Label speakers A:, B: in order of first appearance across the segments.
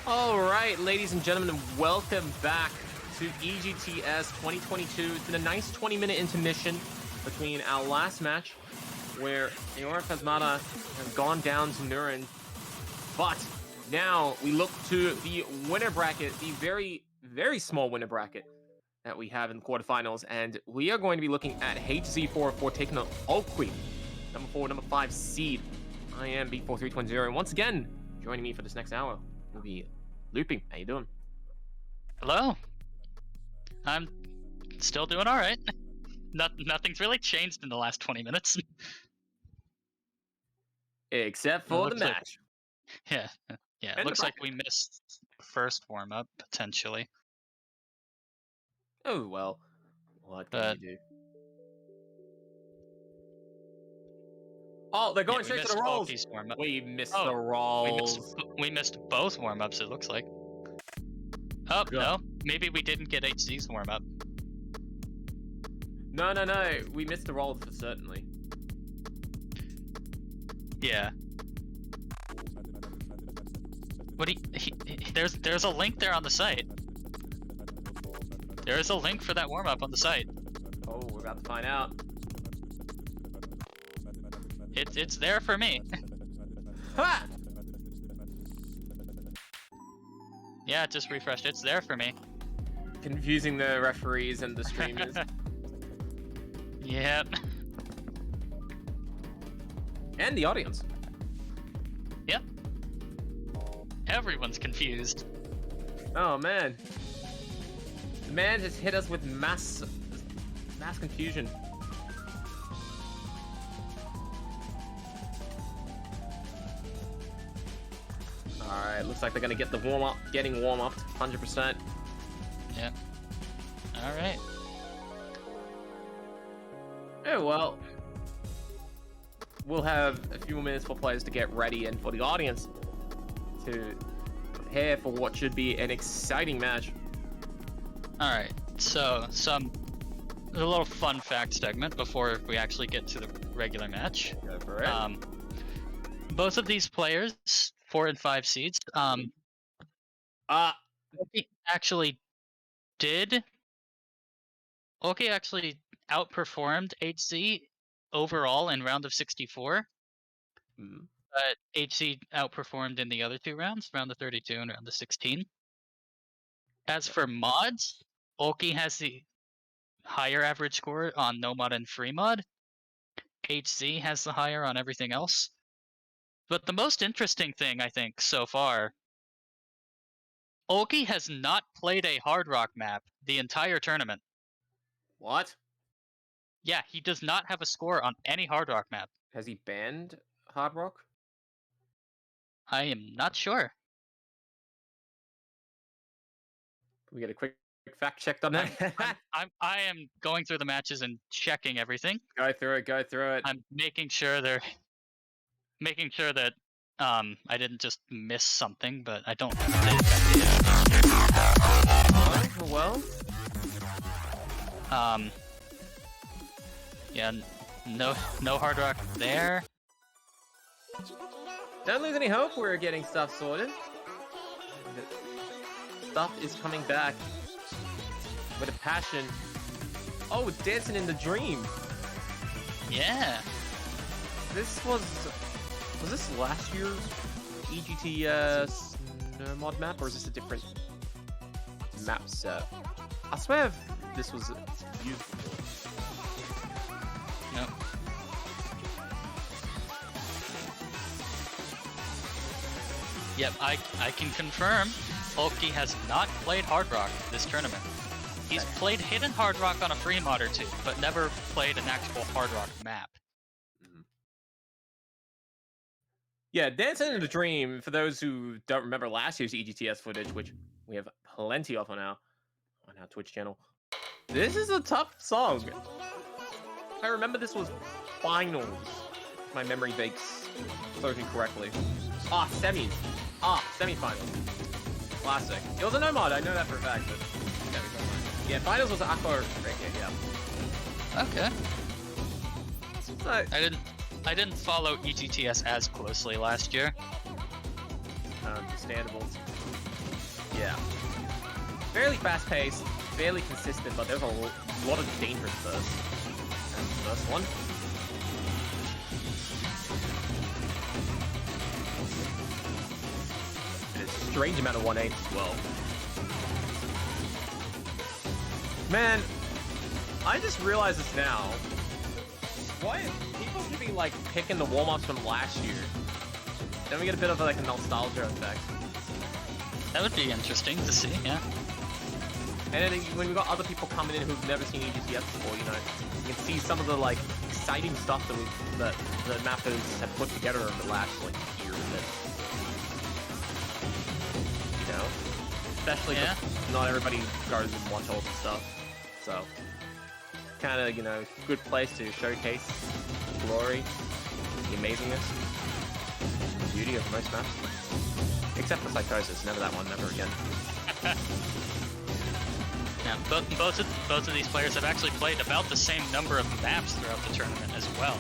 A: Alright, ladies and gentlemen, welcome back to EGTS 2022. It's been a nice 20-minute intermission between our last match, where Aora Kazmata has gone down to Nurin. But now we look to the winner bracket, the very, very small winner bracket that we have in the quarterfinals, and we are going to be looking at hz404 taking on Ulqui, number 4, number 5 seed. I am B4320, and once again, joining me for this next hour will be Looping. How you doing?
B: Hello. I'm still doing all right. Nothing's really changed in the last 20 minutes.
A: Except for the match.
B: Yeah. It looks like we missed first warm-up, potentially.
A: Oh, well. What can you do? Oh, they're going straight for the rolls. We missed the rolls.
B: We missed both warm-ups, it looks like. Oh, no. Maybe we didn't get HZ's warm-up.
A: No. We missed the rolls for certainly.
B: Yeah. What there's a link there on the site. There is a link for that warm-up on the site.
A: Oh, we're about to find out.
B: It's there for me.
A: Ha!
B: Yeah, it just refreshed. It's there for me.
A: Confusing the referees and the streamers.
B: Yep.
A: And the audience.
B: Yep. Everyone's confused.
A: Oh man. The man has hit us with mass confusion. Alright, looks like they're gonna get the warm-up, getting warm-up 100%.
B: Yep. Alright.
A: Oh, well. We'll have a few more minutes for players to get ready and for the audience to prepare for what should be an exciting match.
B: Alright, so a little fun fact segment before we actually get to the regular match.
A: Go for it.
B: Both of these players, 4 and 5 seeds, Ulqui actually outperformed HC overall in round of 64. But HC outperformed in the other two rounds, round of 32 and round of 16. As for mods, Ulqui has the higher average score on no mod and free mod. HC has the higher on everything else. But the most interesting thing, I think, so far, Ulqui has not played a Hard Rock map the entire tournament.
A: What?
B: Yeah, he does not have a score on any Hard Rock map.
A: Has he banned Hard Rock?
B: I am not sure.
A: Can we get a quick fact check on that?
B: I am going through the matches and checking everything.
A: Go through it.
B: I'm making sure that I didn't just miss something, but I don't.
A: Well.
B: Yeah, no Hard Rock there.
A: Don't lose any hope. We're getting stuff sorted. Stuff is coming back with a passion. Oh, Dancing in the Dream.
B: Yeah.
A: This was this last year's EGTS mod map, or is this a different map set? I swear this was used before.
B: Nope. Yep, I can confirm Ulqui has not played Hard Rock this tournament. He's played Hidden Hard Rock on a free mod or two, but never played an actual Hard Rock map.
A: Yeah, Dancing in the Dream, for those who don't remember last year's EGTS footage, which we have plenty of on our Twitch channel. This is a tough song. I remember this was finals. My memory serves me correctly. Semis. Semifinals. Classic. It was a no mod, I know that for a fact, but yeah, finals was Aqua right here, yeah.
B: Okay.
A: So,
B: I didn't follow EGTS as closely last year.
A: Understandable. Yeah. Fairly fast-paced, fairly consistent, but there's a lot of dangerous bursts. That's the first one. And a strange amount of 1/8 as well. Man, I just realized this now. Why people should be like picking the warm-ups from last year? Then we get a bit of like a nostalgia effect.
B: That would be interesting to see, yeah.
A: And then when we got other people coming in who've never seen EGTS before, you know, you can see some of the like exciting stuff that the mappers have put together over the last like year of it. You know, especially because not everybody goes and watch all the stuff, so kind of, you know, good place to showcase the glory, the amazingness, the beauty of most maps. Except for Psychosis, never that one, never again.
B: Yeah, both of these players have actually played about the same number of maps throughout the tournament as well.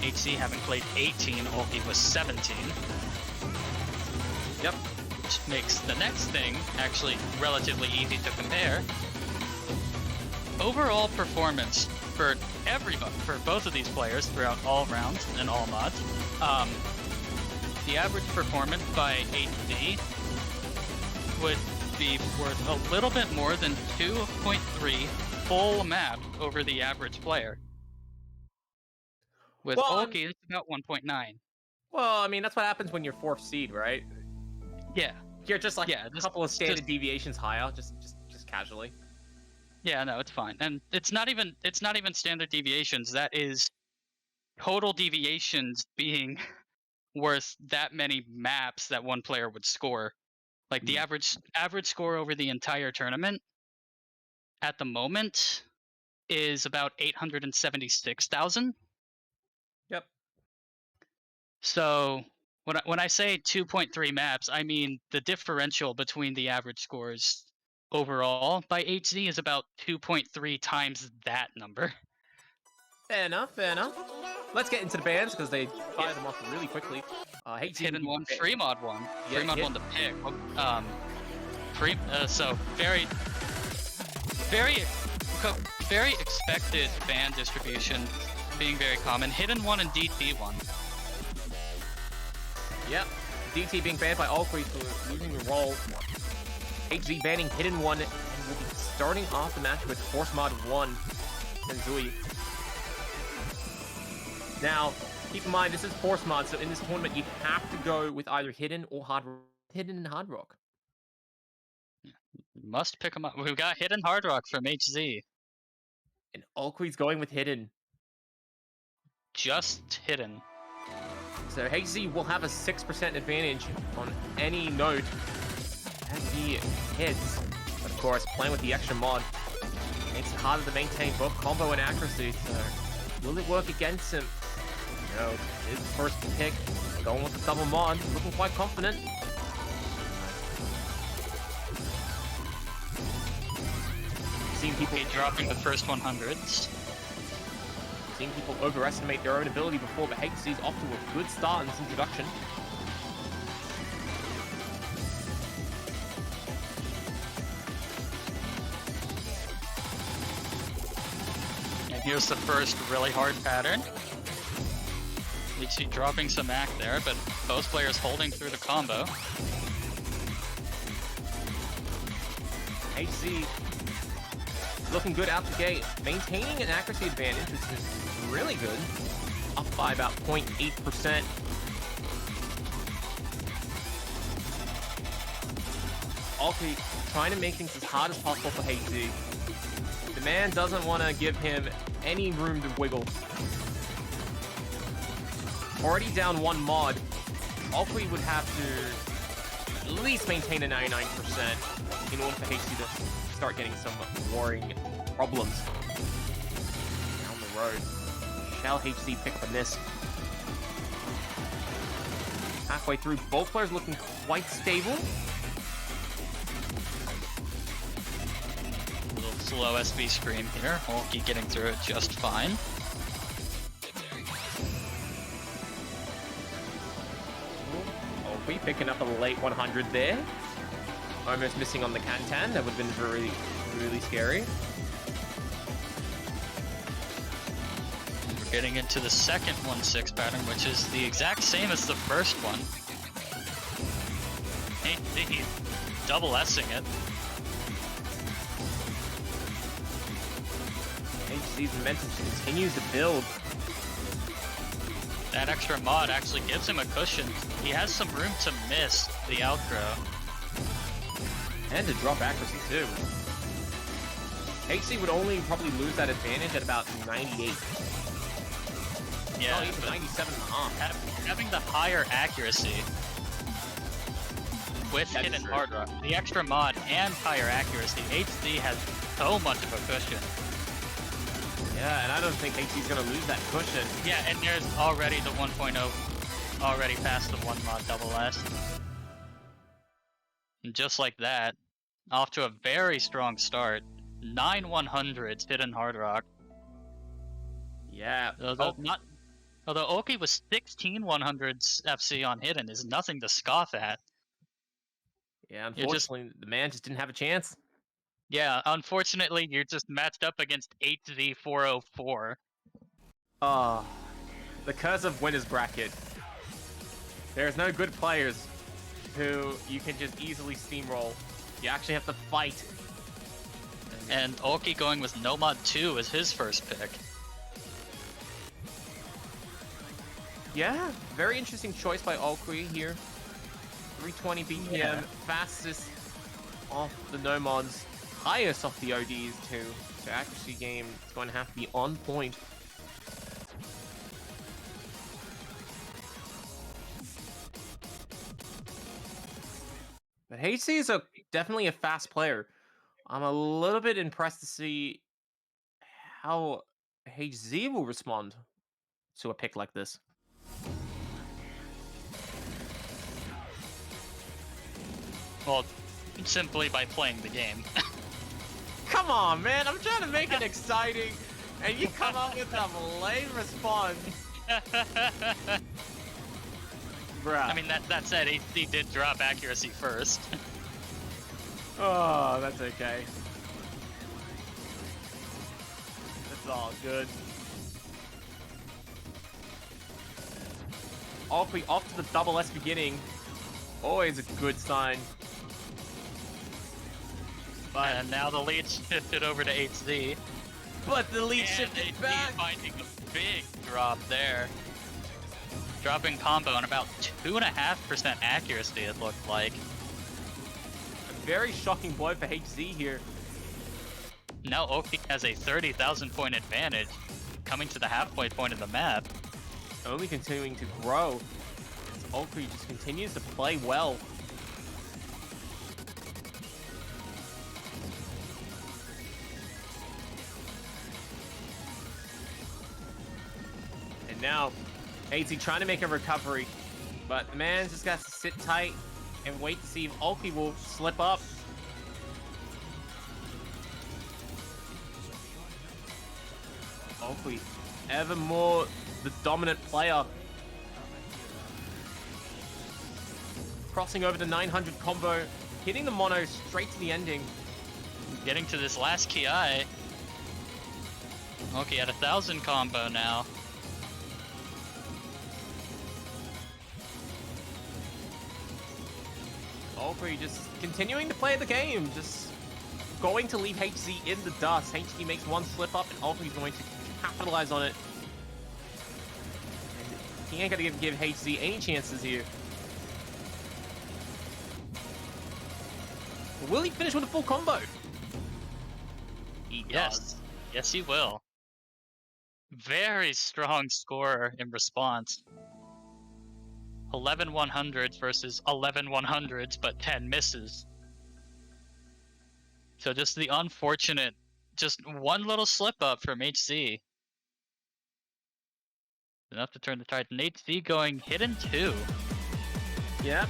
B: HC having played 18, Ulqui was 17.
A: Yep.
B: Which makes the next thing actually relatively easy to compare. Overall performance for everybody, for both of these players throughout all rounds and all mods. The average performance by HC would be worth a little bit more than 2.3 full maps over the average player. With Ulqui, it's about 1.9.
A: Well, I mean, that's what happens when you're 4th seed, right?
B: Yeah.
A: You're just like a couple of standard deviations higher, just casually.
B: Yeah, no, it's fine. And it's not even standard deviations. That is total deviations being worth that many maps that one player would score. Like the average score over the entire tournament at the moment is about 876,000.
A: Yep.
B: So when I say 2.3 maps, I mean the differential between the average scores overall by HZ is about 2.3 times that number.
A: Fair enough, fair enough. Let's get into the bans because they fire them off really quickly.
B: Hidden one, free mod one.
A: Yeah,
B: free mod one to pick. So very expected ban distribution being very common. Hidden one and DT one.
A: Yep. DT being banned by Ulqui for losing the role. HZ banning Hidden one and will be starting off the match with Force Mod 1 and Zui. Now, keep in mind, this is Force Mod, so in this tournament, you have to go with either Hidden or Hidden and Hard Rock.
B: Must pick them up. We've got Hidden Hard Rock from HZ.
A: And Ulqui's going with Hidden.
B: Just Hidden.
A: So HZ will have a 6% advantage on any node that he hits. But of course, playing with the extra mod makes it harder to maintain both combo and accuracy, so will it work against him? You know, his first pick, going with the double mod, looking quite confident. Seeing people
B: dropping the first 100s.
A: Seeing people overestimate their own ability before, but HZ's off to a good start in this introduction.
B: And here's the first really hard pattern. You see dropping some Mac there, but both players holding through the combo.
A: HZ looking good out the gate, maintaining an accuracy advantage, which is really good, up by about 0.8%. Ulqui trying to make things as hard as possible for HZ. The man doesn't want to give him any room to wiggle. Already down one mod, Ulqui would have to at least maintain a 99% in order for HZ to start getting some worrying problems down the road. Shall HZ pick up a miss? Halfway through, both players looking quite stable.
B: A little slow SB scream here. Ulqui getting through it just fine.
A: Ulqui picking up a late 100 there. almost missing on the Kantan. That would have been really scary.
B: We're getting into the second 1-6 pattern, which is the exact same as the first one. He's double S-ing it.
A: HZ's momentum continues to build.
B: That extra mod actually gives him a cushion. He has some room to miss the outro.
A: And to drop accuracy too. HZ would only probably lose that advantage at about 98.
B: Yeah,
A: not even 97.5.
B: Having the higher accuracy with
A: That
B: hidden
A: is true.
B: hard rock, the extra mod and higher accuracy, HZ has so much of a cushion.
A: Yeah, and I don't think HZ's gonna lose that cushion.
B: Yeah, and there's already the 1.0 already past the 1 mod double S. And just like that, off to a very strong start. 9 100s hidden hard rock.
A: Yeah.
B: Although Ulqui was 16 100s FC on hidden is nothing to scoff at.
A: Yeah, unfortunately, the man just didn't have a chance.
B: Yeah, unfortunately, you're just matched up against hz404.
A: The curse of winner's bracket. There's no good players who you can just easily steamroll. You actually have to fight.
B: And Ulqui going with Nomad 2 as his first pick.
A: Yeah, very interesting choice by Ulqui here. 320 BPM,
B: Yeah.
A: fastest off the Nomads, highest off the ODs too. So accuracy game is going to have to be on point. But HC is definitely a fast player. I'm a little bit impressed to see how HZ will respond to a pick like this.
B: Well, simply by playing the game.
A: Come on, man! I'm trying to make it exciting, and you come up with a lame response. Bruh.
B: I mean, that said, HZ did drop accuracy first.
A: Oh, that's okay. That's all good. Ulqui off to the double S beginning. Always a good sign.
B: And now the lead shifted over to HZ.
A: But the lead
B: And
A: shifted
B: HZ
A: back.
B: finding a big drop there. Dropping combo and about 2.5% accuracy, it looked like.
A: A very shocking blow for HZ here.
B: Now Ulqui has a 30,000 point advantage, coming to the halfway point of the map.
A: Only continuing to grow. As Ulqui just continues to play well. And now, HZ trying to make a recovery, but the man just got to sit tight and wait to see if Ulqui will slip up. Ulqui, ever more the dominant player. Crossing over the 900 combo, hitting the mono straight to the ending.
B: Getting to this last Ki. Ulqui at 1,000 combo now.
A: Ulqui just continuing to play the game, just going to leave HZ in the dust. HZ makes one slip up and Ulqui's going to capitalize on it. And he ain't gonna give HZ any chances here. But will he finish with a full combo? He does.
B: Yes, he will. Very strong scorer in response. 11 100s versus 11 100s, but 10 misses. So just the unfortunate, just one little slip up from HZ. Enough to turn the tide. And HZ going hidden 2.
A: Yep.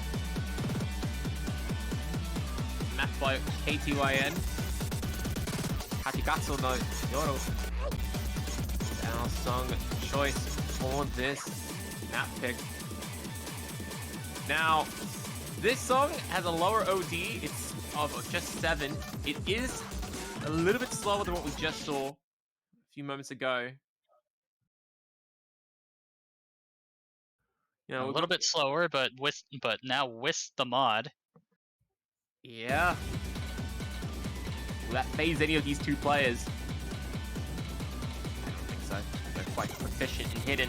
A: Mapped by KTYN. Hachigatsu no Yoro. Our song choice for this map pick. Now, this song has a lower OD. It's of just 7. It is a little bit slower than what we just saw a few moments ago. You know,
B: A
A: we've
B: little
A: got,
B: bit slower, but now with the mod.
A: yeah. Will that phase any of these two players? I don't think so. They're quite proficient and hidden.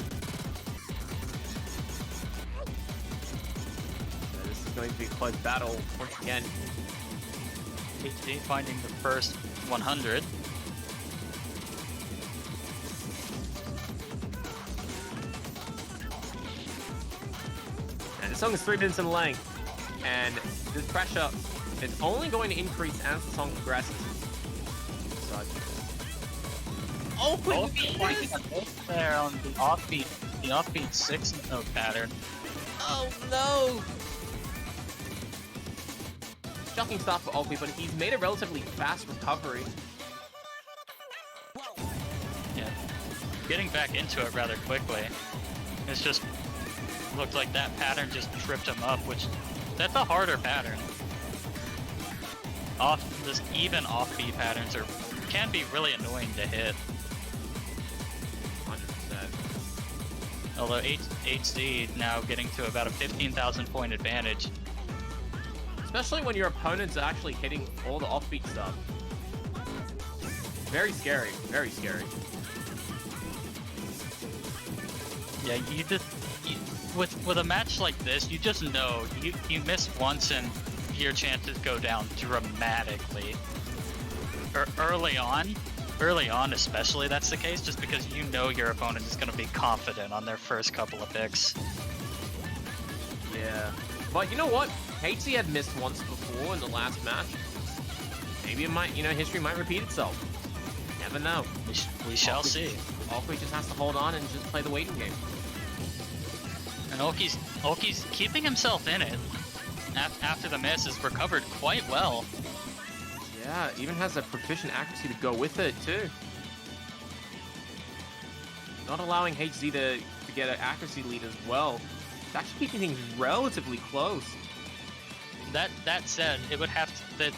A: So this is going to be a close battle once again.
B: hz finding the first 100.
A: And the song is 3 minutes in length, and this pressure is only going to increase as the song progresses. So,
B: Oh, there on the offbeat 6-note pattern.
A: Oh no! Shocking start for Ulqui, but he's made a relatively fast recovery.
B: Yeah, getting back into it rather quickly. It's just looked like that pattern just tripped him up, which that's a harder pattern. Even offbeat patterns can be really annoying to hit.
A: 100%.
B: Although hz now getting to about a 15,000 point advantage.
A: Especially when your opponents are actually hitting all the offbeat stuff. Very scary, very scary.
B: Yeah, with a match like this, you just know you miss once and your chances go down dramatically. Early on especially that's the case, just because you know your opponent is going to be confident on their first couple of picks.
A: Yeah. But you know what? hz had missed once before in the last match. Maybe it might, history might repeat itself. Never know.
B: We shall see.
A: Ulqui just has to hold on and just play the waiting game.
B: And Ulqi's keeping himself in it. After the miss, has recovered quite well.
A: Yeah, even has a proficient accuracy to go with it too. Not allowing hz to get an accuracy lead as well. It's actually keeping things relatively close.
B: That said, it would have to,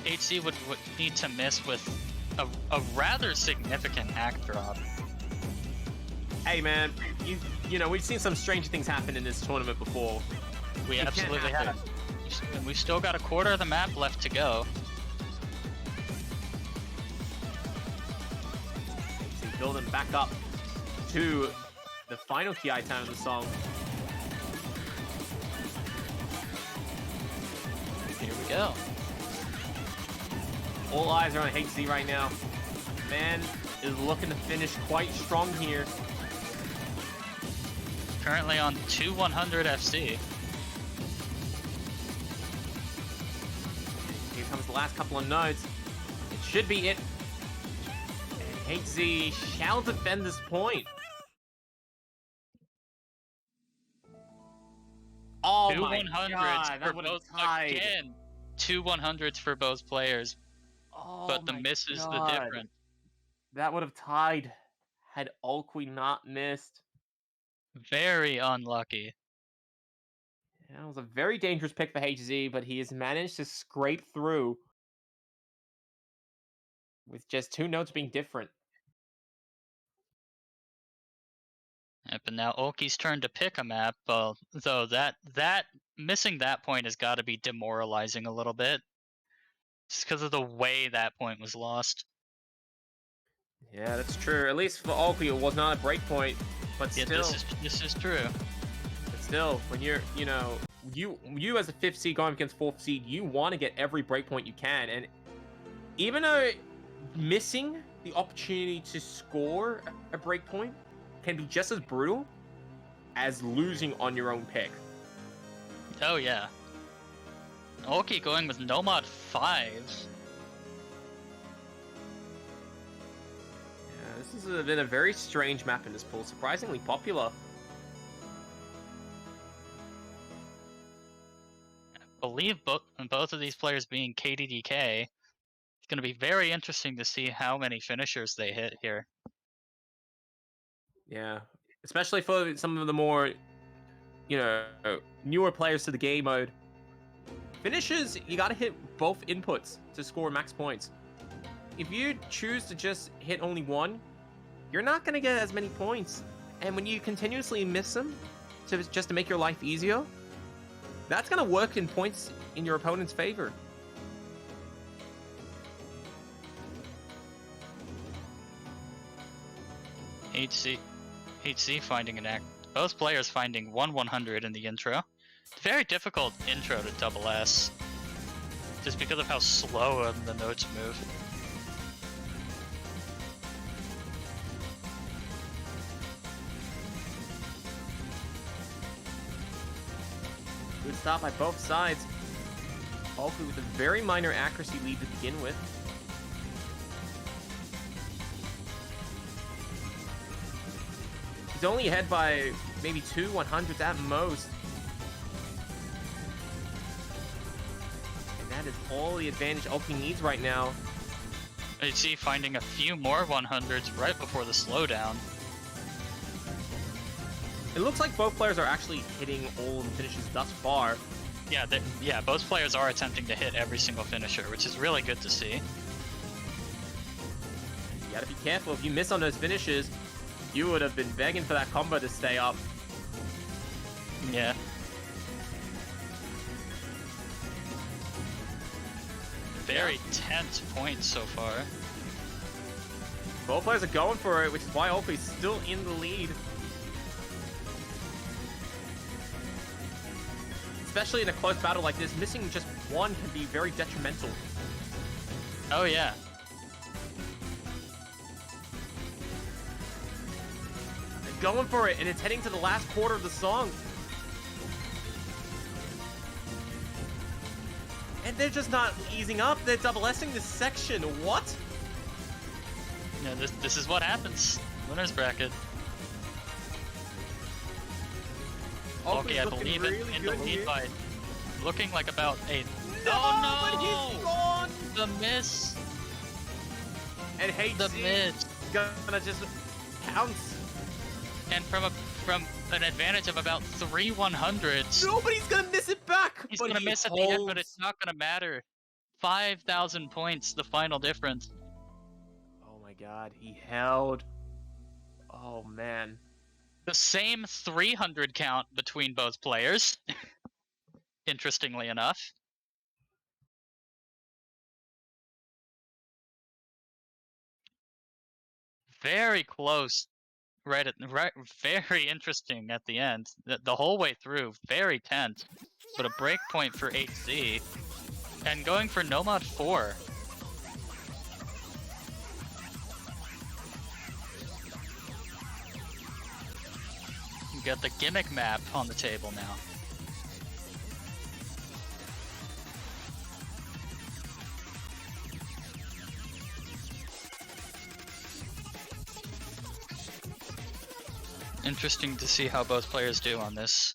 B: hz would need to miss with a rather significant hack drop.
A: Hey man, we've seen some strange things happen in this tournament before.
B: We absolutely have. And we've still got a quarter of the map left to go.
A: hz building back up to the final key time of the song.
B: Here we go.
A: All eyes are on hz right now. Man is looking to finish quite strong here.
B: Currently on 2-100 FC.
A: Here comes the last couple of notes. It should be it. And hz shall defend this point. Oh my god, that would have tied.
B: Again, 2 100s for both players.
A: Oh,
B: but the miss is the difference.
A: That would have tied had Ulqui not missed.
B: Very unlucky.
A: Yeah, it was a very dangerous pick for hz, but he has managed to scrape through with just 2 notes being different.
B: Yep, and now Ulqi's turn to pick a map, though that missing that point has got to be demoralizing a little bit. Just because of the way that point was lost.
A: Yeah, that's true. At least for Ulqui, it was not a break point, but
B: Yeah,
A: still.
B: this is true.
A: But still, when you're, you as a 5th seed going against 4th seed, you want to get every breakpoint you can. And even though missing the opportunity to score a breakpoint can be just as brutal as losing on your own pick.
B: Oh yeah. Ulqui going with no mod 5s.
A: Yeah, this has been a very strange map in this pool. Surprisingly popular.
B: I believe both of these players being KDDK. It's going to be very interesting to see how many finishers they hit here.
A: Yeah, especially for some of the more, newer players to the game mode. Finishes, you gotta hit both inputs to score max points. If you choose to just hit only one, you're not gonna get as many points. And when you continuously miss them, just to make your life easier, that's gonna work in points in your opponent's favor.
B: HC finding an act. Both players finding 100 in the intro. Very difficult intro to double S, just because of how slow the notes move.
A: Good stop by both sides. Ulqui with a very minor accuracy lead to begin with. He's only ahead by maybe 2 100s at most. And that is all the advantage Ulqui needs right now.
B: HC finding a few more 100s right before the slowdown.
A: It looks like both players are actually hitting all of the finishes thus far.
B: Yeah, both players are attempting to hit every single finisher, which is really good to see.
A: You gotta be careful. If you miss on those finishes, you would have been begging for that combo to stay up.
B: Yeah. Very tense points so far.
A: Both players are going for it, which is why Ulqui's still in the lead. Especially in a close battle like this, missing just one can be very detrimental.
B: Oh yeah.
A: They're going for it, and it's heading to the last quarter of the song. And they're just not easing up. They're double-S-ing this section. What?
B: Yeah, this is what happens. Winner's bracket. Okay, I believe really in the lead by looking like about a...
A: Oh no! He's gone!
B: The miss!
A: And HC
B: the miss
A: gonna just pounce.
B: And from an advantage of about 3 100s.
A: Nobody's gonna miss it back!
B: He's gonna miss at the end, but it's not gonna matter. 5,000 points, the final difference.
A: Oh my god, he held. Oh man.
B: The same 300 count between both players. Interestingly enough. Very close. Right, very interesting at the end. The whole way through, very tense. But a break point for HC. And going for no mod 4. You got the gimmick map on the table now. Interesting to see how both players do on this.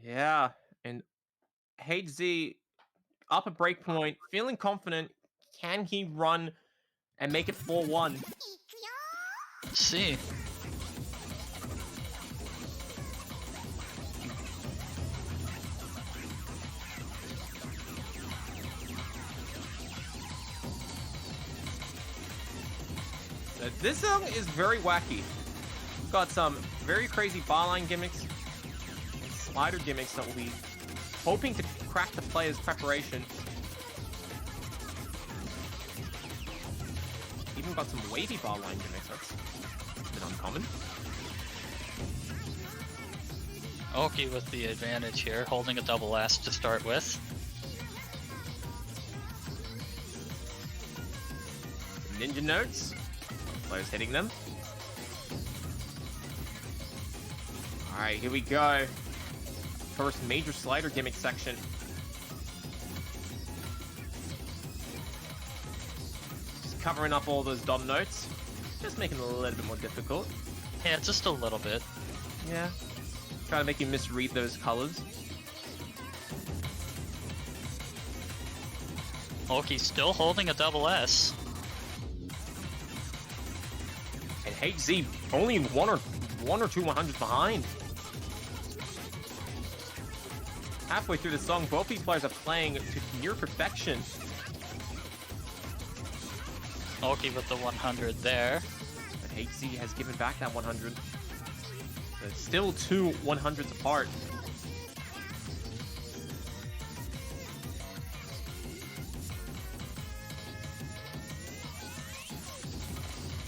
A: Yeah, and hz up a breakpoint, feeling confident. Can he run and make it 4-1?
B: Let's see.
A: This song is very wacky. We've got some very crazy barline gimmicks and slider gimmicks that will be hoping to crack the player's preparation. Even got some wavy barline gimmicks. That's a bit uncommon.
B: Ulqui with the advantage here, holding a double S to start with.
A: Ninja notes. Players hitting them. Alright, here we go. First major slider gimmick section. Just covering up all those dom notes. Just making it a little bit more difficult.
B: Yeah, just a little bit.
A: Yeah. Trying to make you misread those colors.
B: Ulqui still holding a double S.
A: And hz only one or two 100s behind. halfway through the song, both these players are playing to near perfection.
B: Ulqui with the 100 there.
A: But HZ has given back that 100. So still two 100s apart.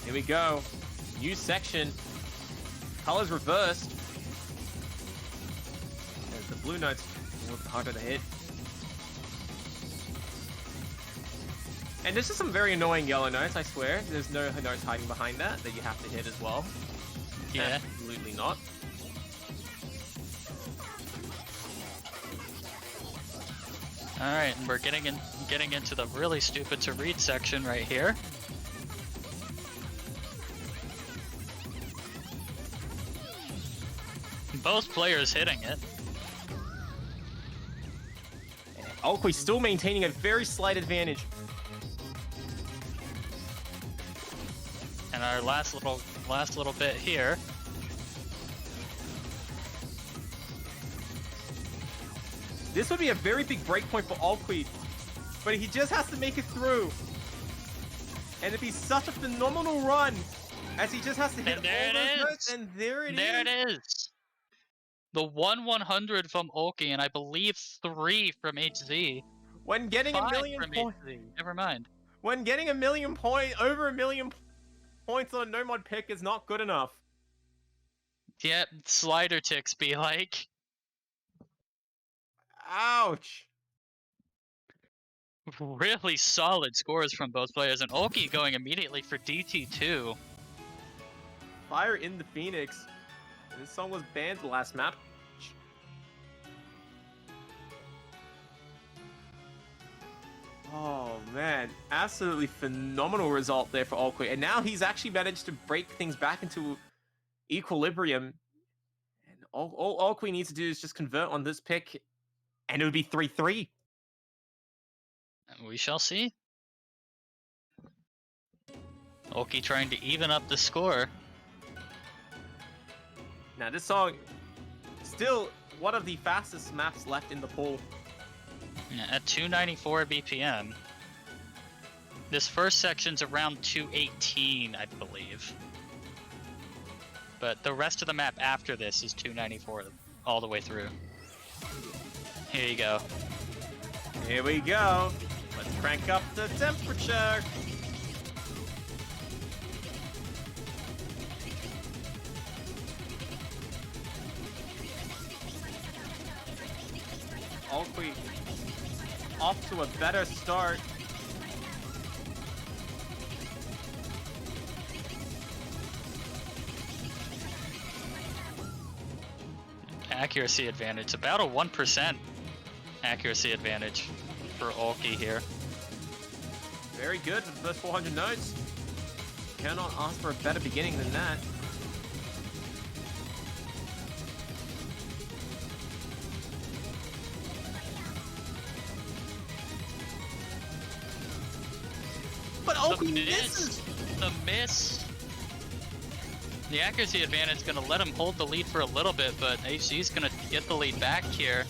A: Here we go. New section. Colors reversed. As the blue notes a little harder to hit. And this is some very annoying yellow notes, I swear. There's no notes hiding behind that you have to hit as well.
B: Yeah.
A: Absolutely not.
B: Alright, and we're getting into the really stupid to read section right here. Both players hitting it.
A: Ulqui still maintaining a very slight advantage.
B: And our last little bit here.
A: This would be a very big breakpoint for Ulqui, but he just has to make it through. And it'd be such a phenomenal run, as he just has to hit all those notes, and there it is.
B: There it is. The 100 from Ulqui, and I believe 3 from HZ.
A: When getting
B: 5
A: a million
B: from
A: points,
B: HZ. Never mind.
A: when getting over a million points on a no mod pick is not good enough.
B: Yeah, slider ticks be like.
A: Ouch.
B: Really solid scores from both players, and Ulqui going immediately for DT2.
A: Fire in the Phoenix. This song was banned the last map. Oh man, absolutely phenomenal result there for Ulqui. And now he's actually managed to break things back into equilibrium. And all Ulqui needs to do is just convert on this pick, and it would be 3-3.
B: We shall see. Ulqui trying to even up the score.
A: Now this song, still one of the fastest maps left in the pool.
B: Yeah, at 294 BPM. This first section's around 218, I believe. But the rest of the map after this is 294 all the way through. Here you go.
A: Here we go. Let's crank up the temperature. Ulqui off to a better start.
B: Accuracy advantage, about a 1% accuracy advantage for Ulqui here.
A: Very good for the first 400 notes. Cannot ask for a better beginning than that. But Ulqui misses!
B: The miss. The accuracy advantage is going to let him hold the lead for a little bit, but HZ's going to get the lead back here.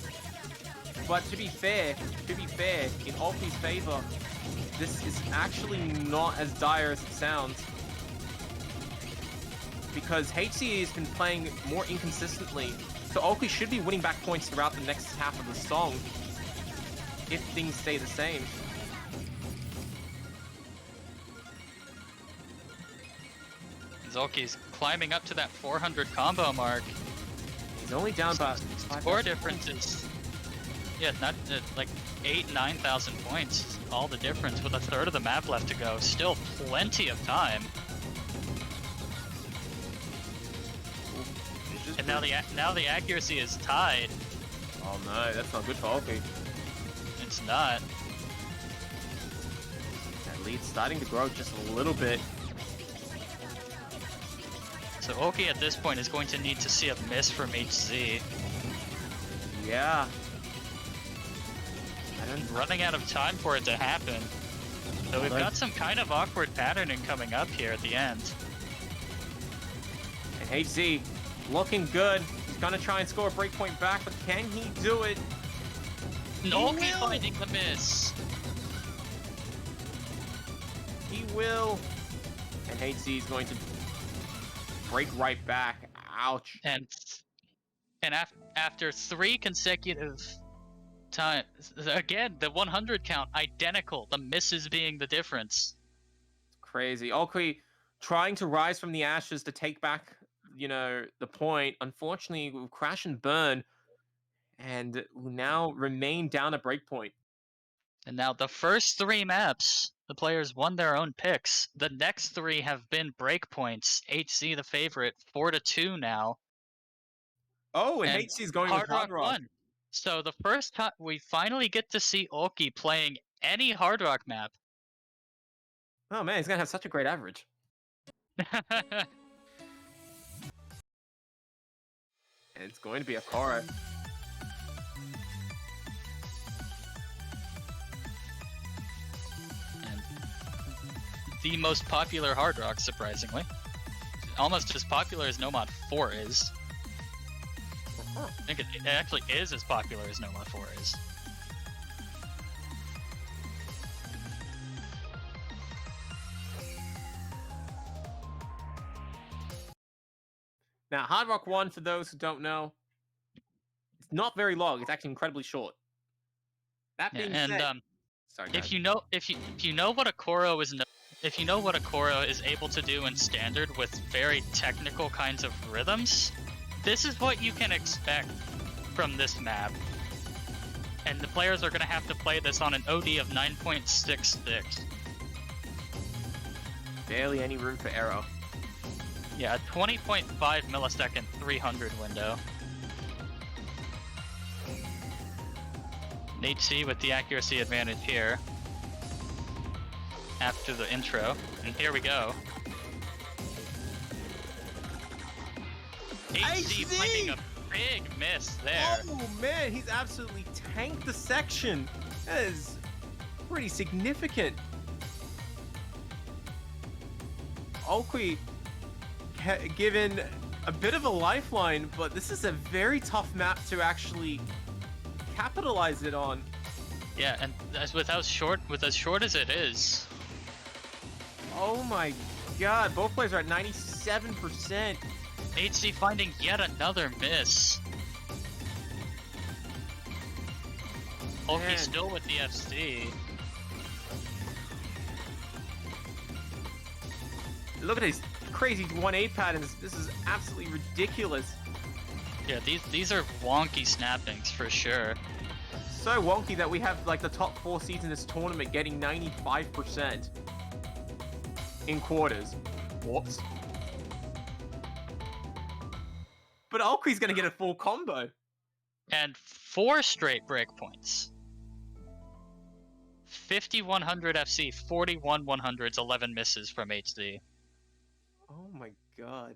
A: But to be fair, in Ulqui's favor, this is actually not as dire as it sounds. Because HZ has been playing more inconsistently, so Ulqui should be winning back points throughout the next half of the song, if things stay the same.
B: Ulqui's climbing up to that 400 combo mark.
A: He's only down by
B: score differences. Yeah, not like 8,000-9,000 points. All the difference with a third of the map left to go. Still plenty of time. And now the accuracy is tied.
A: Oh no, that's not good for Ulqui.
B: It's not.
A: That lead's starting to grow just a little bit.
B: So Ulqui at this point is going to need to see a miss from HZ.
A: Yeah.
B: Running out of time for it to happen. So we've got some kind of awkward patterning coming up here at the end.
A: And HZ looking good. He's gonna try and score a breakpoint back, but can he do it?
B: Ulqui finding the miss.
A: He will. And HC is going to break right back. Ouch.
B: And after 3 consecutive times, again, the 100 count, identical. The misses being the difference.
A: Crazy. Ulqui trying to rise from the ashes to take back, the point. Unfortunately, will crash and burn. And will now remain down at breakpoint.
B: And now the first 3 maps, the players won their own picks. The next 3 have been breakpoints. HC the favorite, 4-2 now.
A: Oh, and HC is going with Hard Rock.
B: won. So the first time we finally get to see Ulqui playing any Hard Rock map.
A: Oh man, he's gonna have such a great average. And it's going to be a Cora.
B: And the most popular Hard Rock, surprisingly. Almost as popular as Nomad 4 is. I think it actually is as popular as Nomad 4 is.
A: Now, Hard Rock 1, for those who don't know, it's not very long. It's actually incredibly short. That being said, sorry,
B: if you know what a Koro is, if you know what a Koro is able to do in standard with very technical kinds of rhythms, this is what you can expect from this map. And the players are going to have to play this on an OD of 9.66.
A: Barely any room for error.
B: Yeah, a 20.5 millisecond 300 window. HC with the accuracy advantage here. After the intro. And here we go. HC finding a big miss there.
A: Oh man, he's absolutely tanked the section. That is pretty significant. Ulqui given a bit of a lifeline, but this is a very tough map to actually capitalize it on.
B: Yeah, and with as short as it is.
A: Oh my god, both players are at 97%.
B: HC finding yet another miss. Ulqui still with the FC.
A: Look at these crazy 1-8 patterns. This is absolutely ridiculous.
B: Yeah, these are wonky snappings for sure.
A: So wonky that we have like the top 4 seeds in this tournament getting 95% in quarters. Whoops. But Ulqui's gonna get a full combo.
B: And 4 straight breakpoints. 5100 FC, 41 100s, 11 misses from HC.
A: Oh my god.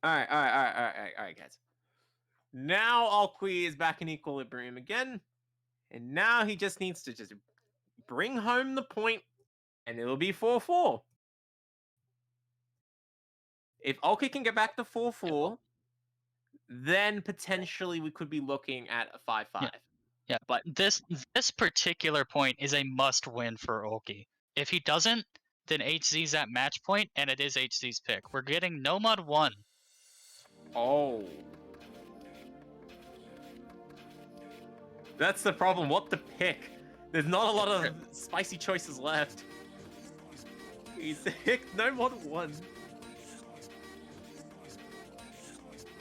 A: Alright, guys. Now Ulqui is back in equilibrium again. And now he just needs to just bring home the point, and it'll be 4-4. If Ulqui can get back to 4-4, then potentially we could be looking at a 5-5.
B: Yeah, but this particular point is a must-win for Ulqui. If he doesn't, then HZ's at match point, and it is HZ's pick. We're getting Nomad 1.
A: Oh. That's the problem. What to pick? There's not a lot of spicy choices left. He's picked Nomad 1.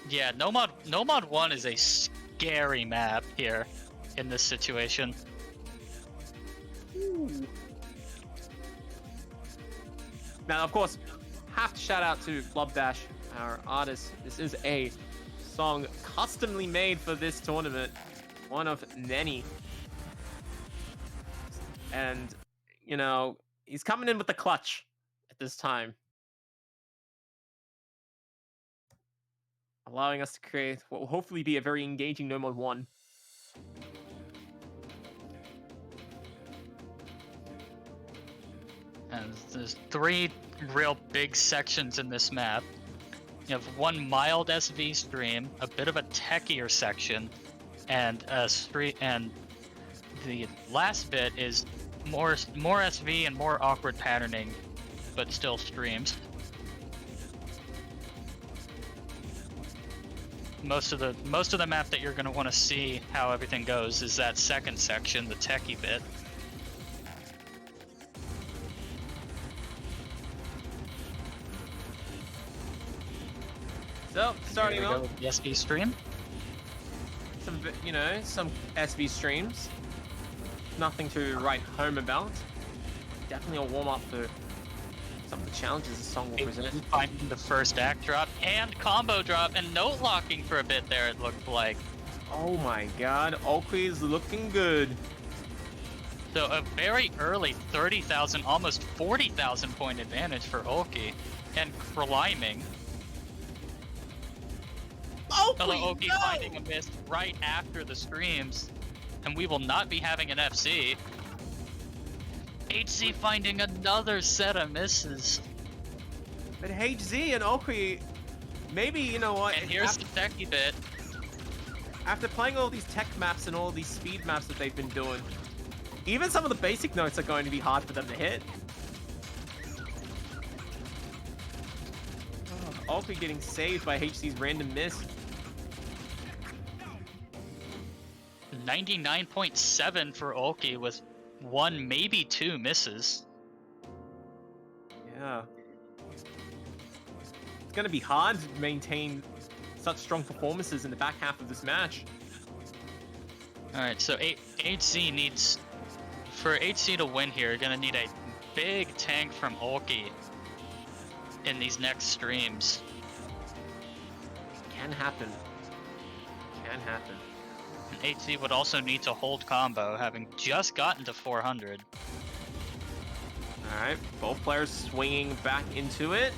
B: Yeah, Nomad 1 is a scary map here in this situation.
A: Ooh. Now, of course, have to shout out to Club Dash, our artist. This is a song customly made for this tournament. One of many. And, you know, he's coming in with the clutch at this time. Allowing us to create what will hopefully be a very engaging Nomad 1.
B: And there's 3 real big sections in this map. You have one mild SV stream, a bit of a techier section, and and the last bit is more SV and more awkward patterning, but still streams. Most of the map that you're going to want to see how everything goes is that second section, the techie bit.
A: So, starting off
B: with the SV stream.
A: Some, some SV streams. Nothing to write home about. Definitely a warm-up for some of the challenges the song will present.
B: Finding the first act drop and combo drop and note locking for a bit there, it looked like.
A: Oh my god, Ulqui is looking good.
B: So a very early 30,000, almost 40,000 point advantage for Ulqui and climbing. Ulqui finding a miss right after the streams, and we will not be having an FC. hz finding another set of misses.
A: But hz and Ulqui, maybe, you know what?
B: And here's the techie bit.
A: After playing all these tech maps and all these speed maps that they've been doing, even some of the basic notes are going to be hard for them to hit. Oh, Ulqui getting saved by hz's random miss.
B: 99.7 for Ulqui with one, maybe two misses.
A: Yeah. It's going to be hard to maintain such strong performances in the back half of this match.
B: Alright, so hz needs... For hz to win here, you're going to need a big tank from Ulqui in these next streams.
A: Can happen. Can happen.
B: And hz would also need to hold combo, having just gotten to 400.
A: Alright, both players swinging back into it.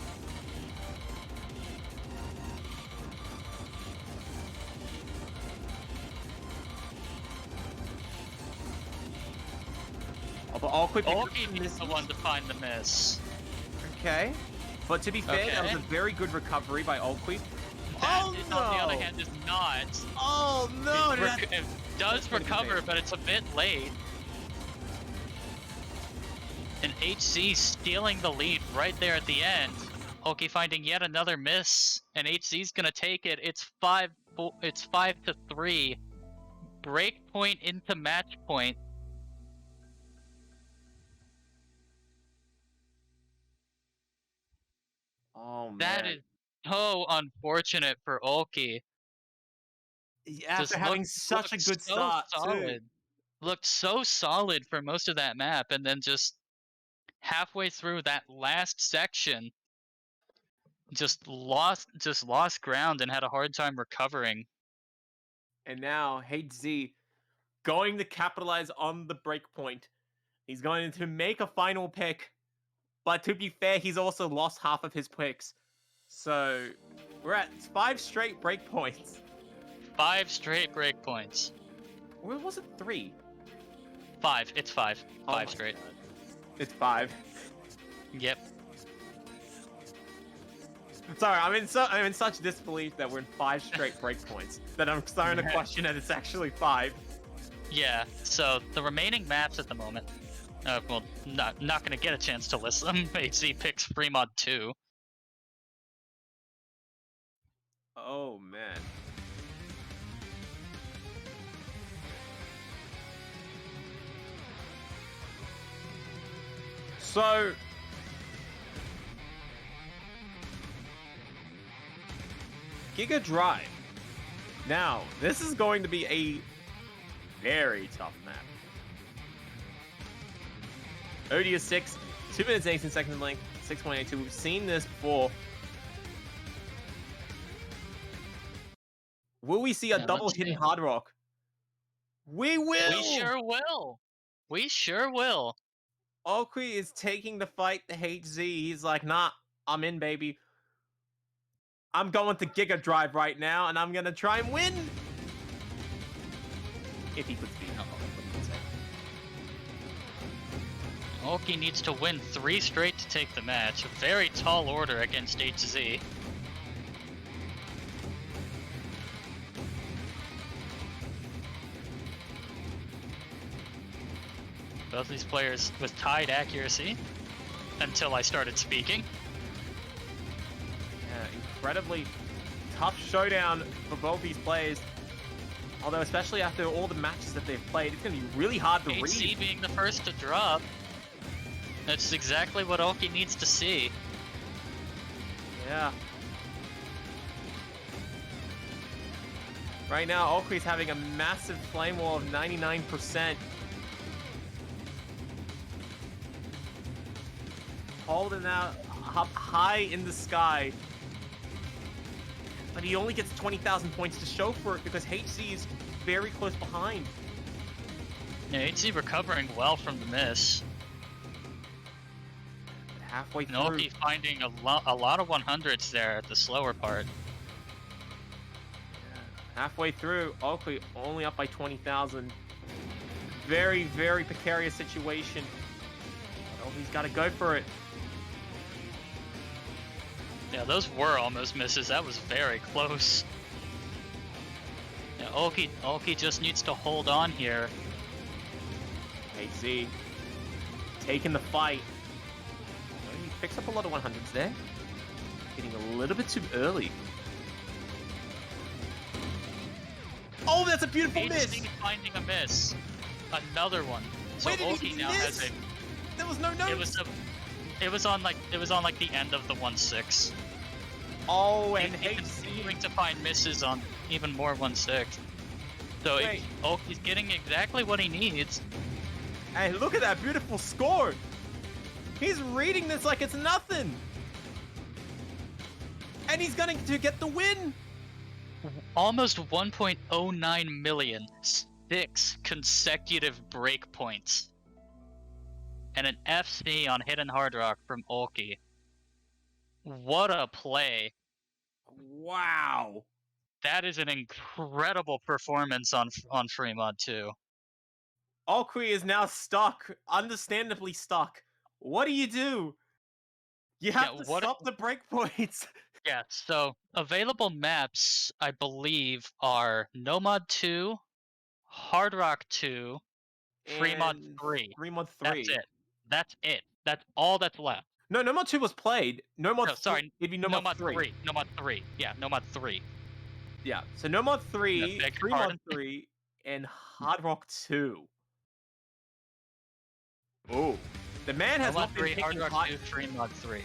B: Ulqui is the one to find the miss.
A: Okay. But to be fair, that was a very good recovery by Ulqui.
B: That, on the other hand, is not.
A: Oh, no!
B: It does recover, but it's a bit late. And hz stealing the lead right there at the end. Ulqui finding yet another miss, and hz's gonna take it. It's 5-3. Break point into match point.
A: Oh, man.
B: That is so unfortunate for Ulqui.
A: After having such a good start, too.
B: Looked so solid for most of that map, and then just halfway through that last section, just lost ground and had a hard time recovering.
A: And now hz going to capitalize on the breakpoint. He's going to make a final pick, but to be fair, he's also lost half of his picks. So we're at 5 straight breakpoints.
B: 5 straight breakpoints.
A: Or was it 3?
B: 5. It's 5. 5 straight.
A: God. It's 5.
B: Yep.
A: Sorry, I'm in such disbelief that we're in 5 straight breakpoints that I'm starting to question that it's actually 5.
B: Yeah. So the remaining maps at the moment, well, not gonna get a chance to list them. hz picks Fremont 2.
A: Oh man. So Giga Drive. Now, this is going to be a very tough map. Odia 6, 2 minutes 18 seconds in length, 6.82. We've seen this before. Will we see a double hidden hard rock? We will!
B: We sure will! We sure will!
A: Ulqui is taking the fight to hz. He's like, nah, I'm in, baby. I'm going to Giga Drive right now, and I'm gonna try and win! If he puts speed.
B: Ulqui needs to win 3 straight to take the match. A very tall order against hz. Both these players with tied accuracy until I started speaking.
A: Yeah, incredibly tough showdown for both these players. Although, especially after all the matches that they've played, it's going to be really hard to read.
B: hz being the first to drop. That's exactly what Ulqui needs to see.
A: Yeah. Right now, Ulqui's having a massive flame wall of 99%. Holding out up high in the sky. But he only gets 20,000 points to show for it because HZ is very close behind.
B: Yeah, hz recovering well from the miss.
A: Halfway through.
B: Ulqui finding a lot of 100s there at the slower part.
A: Halfway through, Ulqui only up by 20,000. Very, very precarious situation. Oh, he's got to go for it.
B: Yeah, those were almost misses. That was very close. Yeah, Ulqui just needs to hold on here.
A: HZ taking the fight. Oh, he picks up a lot of 100s there. Getting a little bit too early. Oh, that's a beautiful miss!
B: Finding a miss. Another one. So Ulqui now has a...
A: There was no notes.
B: It was on like the end of the 1-6.
A: Oh, and
B: he's continuing to find misses on even more 1-6. So Ulqui's getting exactly what he needs.
A: Hey, look at that beautiful score! He's reading this like it's nothing! And he's going to get the win!
B: Almost 1.09 million. 6 consecutive breakpoints. And an FC on Hidden Hard Rock from Ulqui. What a play.
A: Wow.
B: That is an incredible performance on Fremont too.
A: Ulqui is now stuck, understandably stuck. What do? You have to stop the breakpoints.
B: Yeah, so available maps, I believe, are Nomad 2, Hard Rock 2, Fremont 3.
A: Fremont 3.
B: That's it. That's all that's left.
A: No, Nomad 2 was played.
B: Sorry,
A: it'd be Nomad 3.
B: Nomad 3. Yeah, Nomad 3.
A: Yeah, so Nomad 3, Fremont 3, and Hard Rock 2. Oh, the man has not been picking
B: Hard Rock 2, Fremont 3.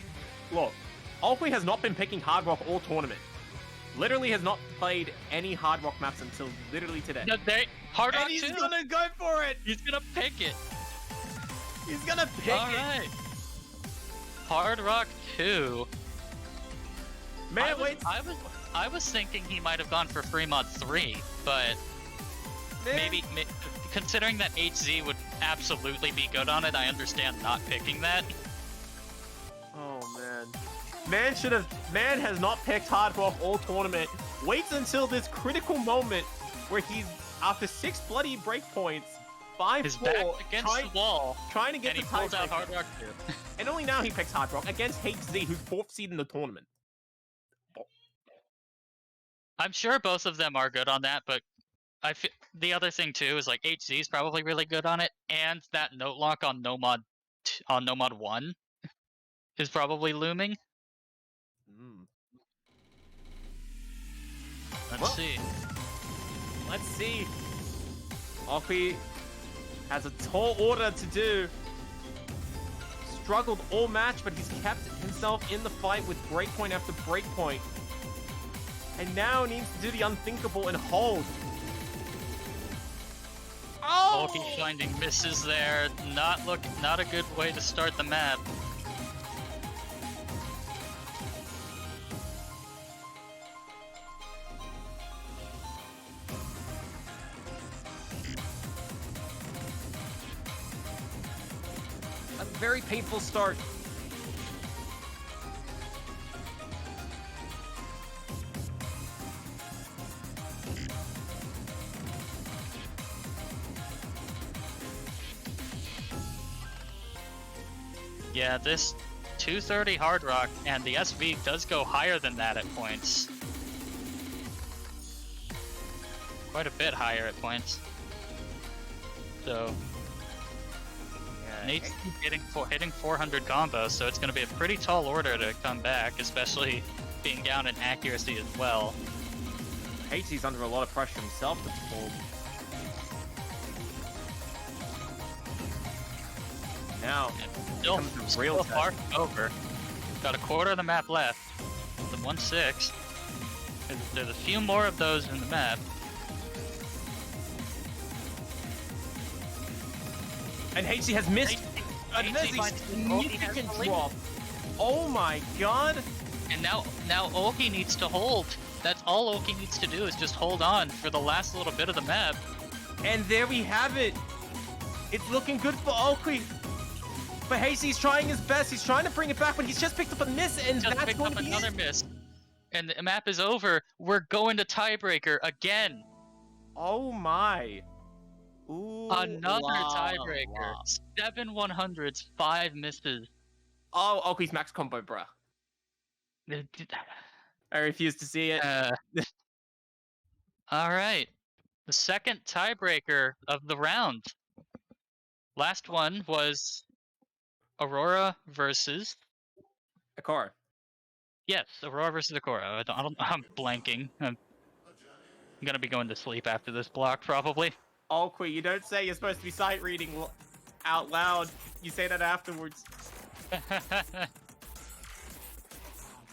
A: Look, Ulqui has not been picking Hard Rock all tournament. Literally has not played any Hard Rock maps until literally today.
B: No, Hard Rock 2.
A: He's gonna go for it.
B: He's gonna pick it.
A: He's gonna pick it.
B: All right. Hard Rock 2.
A: Man,
B: I was thinking he might have gone for Fremont 3, but maybe considering that HZ would absolutely be good on it, I understand not picking that.
A: Oh man. Man has not picked Hard Rock all tournament. Waits until this critical moment where he's after 6 bloody breakpoints, 5-4,
B: his back against the wall,
A: trying to get
B: and
A: the
B: he pulls out Hard Rock 2.
A: And only now he picks Hard Rock against HZ, who's 4th seed in the tournament.
B: I'm sure both of them are good on that, but the other thing too is like HZ is probably really good on it, and that note lock on Nomad 1 is probably looming. Let's see.
A: Ulqui has a tall order to do. Struggled all match, but he's kept himself in the fight with breakpoint after breakpoint. And now needs to do the unthinkable and hold. Oh!
B: Ulqui finding misses there. Not a good way to start the map.
A: A very painful start.
B: Yeah, this 230 Hard Rock, and the SV does go higher than that at points. Quite a bit higher at points. So, And HC hitting 400 combos, so it's going to be a pretty tall order to come back, especially being down in accuracy as well.
A: HC's under a lot of pressure himself to perform. Now,
B: Still real far from over. Got a quarter of the map left. The 1-6. There's a few more of those in the map.
A: And HC has missed a significant drop. Oh my god!
B: And now Ulqui needs to hold. That's all Ulqui needs to do is just hold on for the last little bit of the map.
A: And there we have it. It's looking good for Ulqui. But HC's trying his best. He's trying to bring it back, but he's just picked up a miss, and that's going to be
B: another miss. And the map is over. We're going to tiebreaker again.
A: Oh my. Ooh,
B: another tiebreaker. 7 100s, 5 misses.
A: Oh, Ulqui's max combo, bruh. I refuse to see it.
B: All right. The second tiebreaker of the round. Last one was Aurora versus
A: Akora.
B: Yes, Aurora versus Akora. I'm blanking. I'm gonna be going to sleep after this block, probably.
A: Ulqui, you don't say you're supposed to be sight reading out loud. You say that afterwards.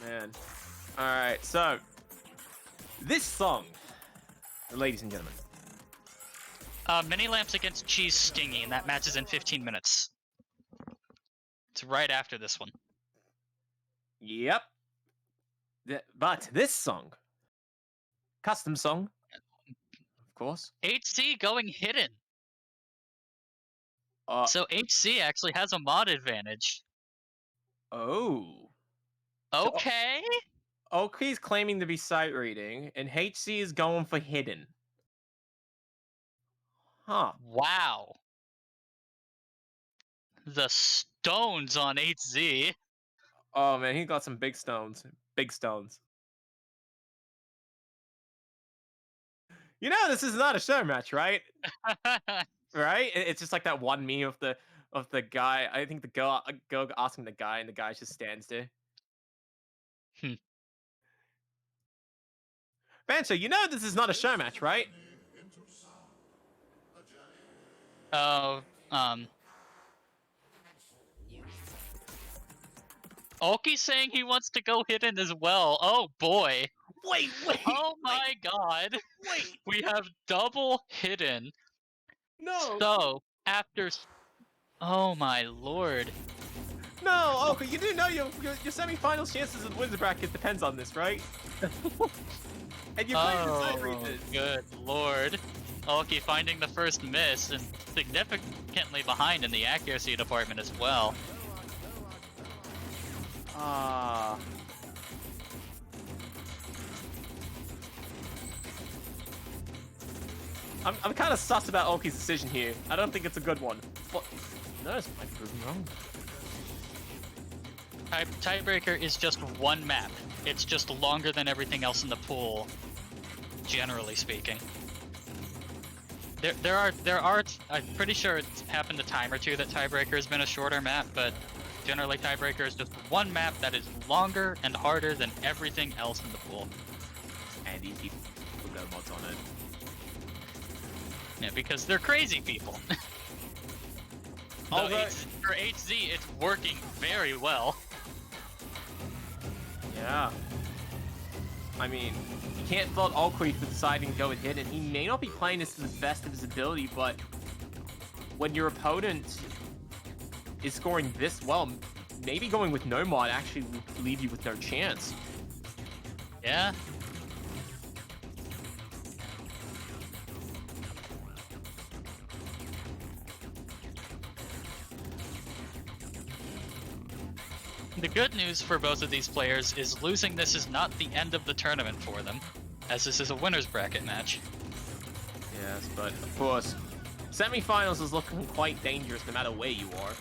A: Man. Alright, so this song, ladies and gentlemen.
B: Mini Lamps against Cheese Stingy, and that match is in 15 minutes. It's right after this one.
A: Yep. But this song, custom song, of course.
B: HC going hidden. So HC actually has a mod advantage.
A: Oh.
B: Okay.
A: Ulqui's claiming to be sight reading, and HC is going for hidden. Huh.
B: Wow. The stones on HZ.
A: Oh man, he got some big stones. Big stones. You know, this is not a show match, right? Right? It's just like that one meme of the guy. I think the girl asking the guy, and the guy just stands there. Bancho, you know this is not a show match, right?
B: Oh, Ulqui's saying he wants to go hidden as well. Oh boy.
A: Wait.
B: Oh my god.
A: Wait.
B: We have double hidden.
A: No.
B: So, after... Oh my lord.
A: No, okay, you do know your semi-finals chances of wins bracket depends on this, right? And you're playing the side reason.
B: Good lord. Ulqui finding the first miss and significantly behind in the accuracy department as well.
A: I'm kind of sus about Ulqui's decision here. I don't think it's a good one. But no, this might prove me wrong.
B: Tiebreaker is just one map. It's just longer than everything else in the pool, generally speaking. There are. I'm pretty sure it's happened a time or two that Tiebreaker has been a shorter map, but generally Tiebreaker is just one map that is longer and harder than everything else in the pool.
A: And these people go mods on it.
B: Yeah, because they're crazy people. Although for HZ, it's working very well.
A: Yeah. I mean, you can't fault Ulqui for deciding to go with hidden. He may not be playing this to the best of his ability, but when your opponent is scoring this well, maybe going with no mod actually will leave you with no chance.
B: Yeah. The good news for both of these players is losing this is not the end of the tournament for them, as this is a winner's bracket match.
A: Yes, but of course, semifinals is looking quite dangerous no matter where you are.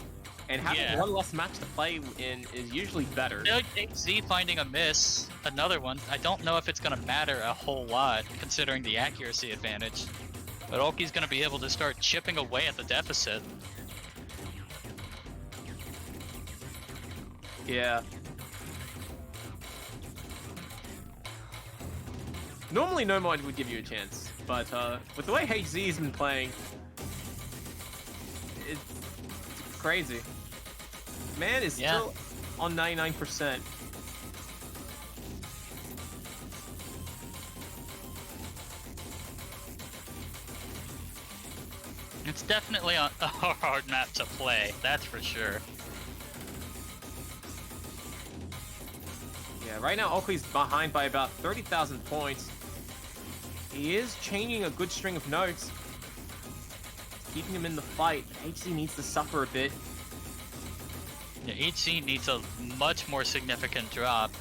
A: And having one less match to play in is usually better.
B: HZ finding a miss, another one. I don't know if it's going to matter a whole lot, considering the accuracy advantage. But Ulqui's going to be able to start chipping away at the deficit.
A: Yeah. Normally, no mod would give you a chance, but with the way HZ's been playing, it's crazy. Man is still on 99%.
B: It's definitely a hard map to play, that's for sure.
A: Yeah, right now Ulqui's behind by about 30,000 points. He is changing a good string of notes, keeping him in the fight. HC needs to suffer a bit.
B: Yeah, HC needs a much more significant drop.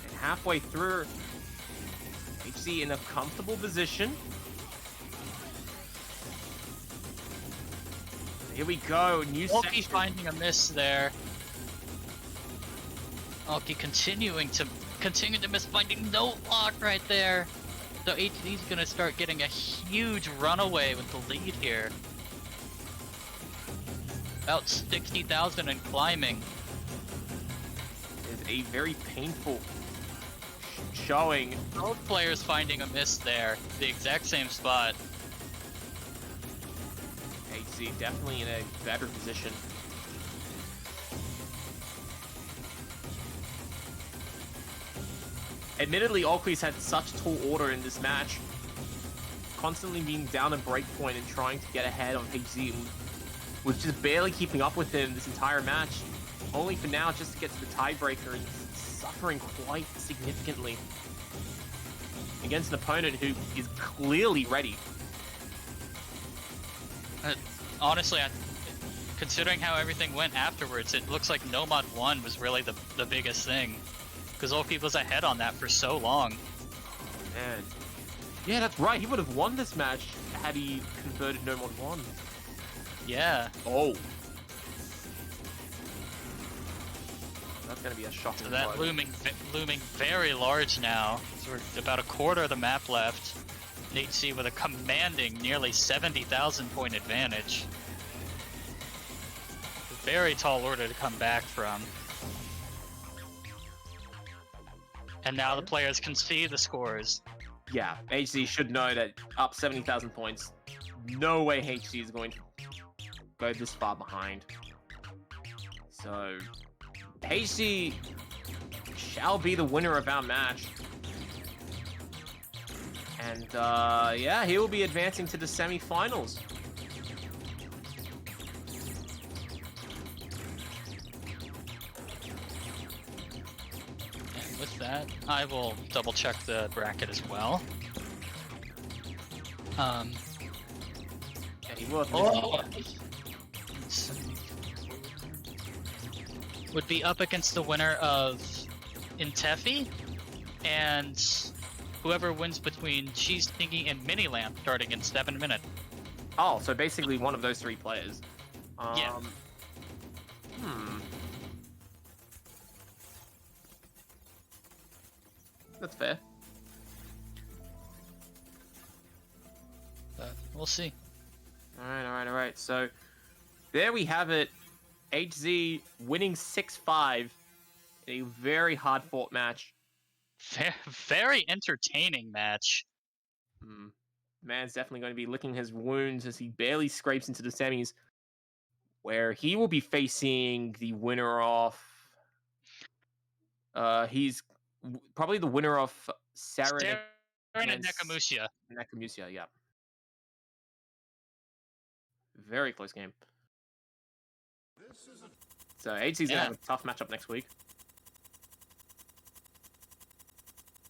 A: And halfway through, HC in a comfortable position. Here we go, new
B: Ulqui finding a miss there. Ulqui continuing to miss, finding no lock right there. So HC's gonna start getting a huge runaway with the lead here. About 60,000 and climbing.
A: Is a very painful showing.
B: Both players finding a miss there, the exact same spot.
A: HC definitely in a better position. Admittedly, Ulqui's had such tall order in this match, constantly being down a breakpoint and trying to get ahead on HZ, was just barely keeping up with him this entire match, only for now just to get to the tiebreaker and suffering quite significantly against an opponent who is clearly ready.
B: Honestly, considering how everything went afterwards, it looks like No Mod 1 was really the biggest thing. Because Ulqui was ahead on that for so long.
A: Man. Yeah, that's right. He would have won this match had he converted No Mod 1.
B: Yeah.
A: Oh. That's going to be a shocking
B: So that
A: blow.
B: looming very large now. So we're about a quarter of the map left. HC with a commanding nearly 70,000 point advantage. Very tall order to come back from. And now the players can see the scores.
A: Yeah, HC should know that up 70,000 points, no way HC is going to go this far behind. So, HC shall be the winner of our match. And, yeah, he will be advancing to the semi-finals.
B: And with that, I will double check the bracket as well.
A: Yeah, he will have
B: would be up against the winner of Intefi and whoever wins between Cheese Thingy and Mini Lamp starting in 7 minutes.
A: Oh, so basically one of those three players.
B: Yeah.
A: That's fair.
B: But we'll see.
A: Alright. So, there we have it. HZ winning 6-5 in a very hard-fought match.
B: Very entertaining match.
A: Man's definitely going to be licking his wounds as he barely scrapes into the semis, where he will be facing the winner of... he's probably the winner of Sarah
B: Nekamushia.
A: Nakamusia, yeah. Very close game. So HC's gonna have a tough matchup next week.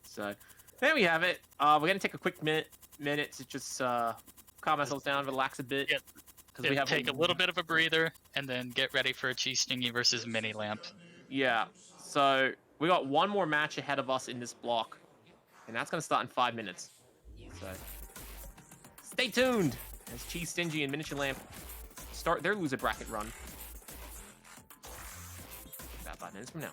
A: So there we have it. We're gonna take a quick minute to just calm ourselves down, relax a bit.
B: Yep.
A: Because we have
B: take a little bit of a breather and then get ready for a Cheese Stingy versus Mini Lamp.
A: Yeah. So we got one more match ahead of us in this block, and that's gonna start in 5 minutes. So stay tuned as Cheese Stingy and Miniature Lamp start their loser bracket run. About 5 minutes from now.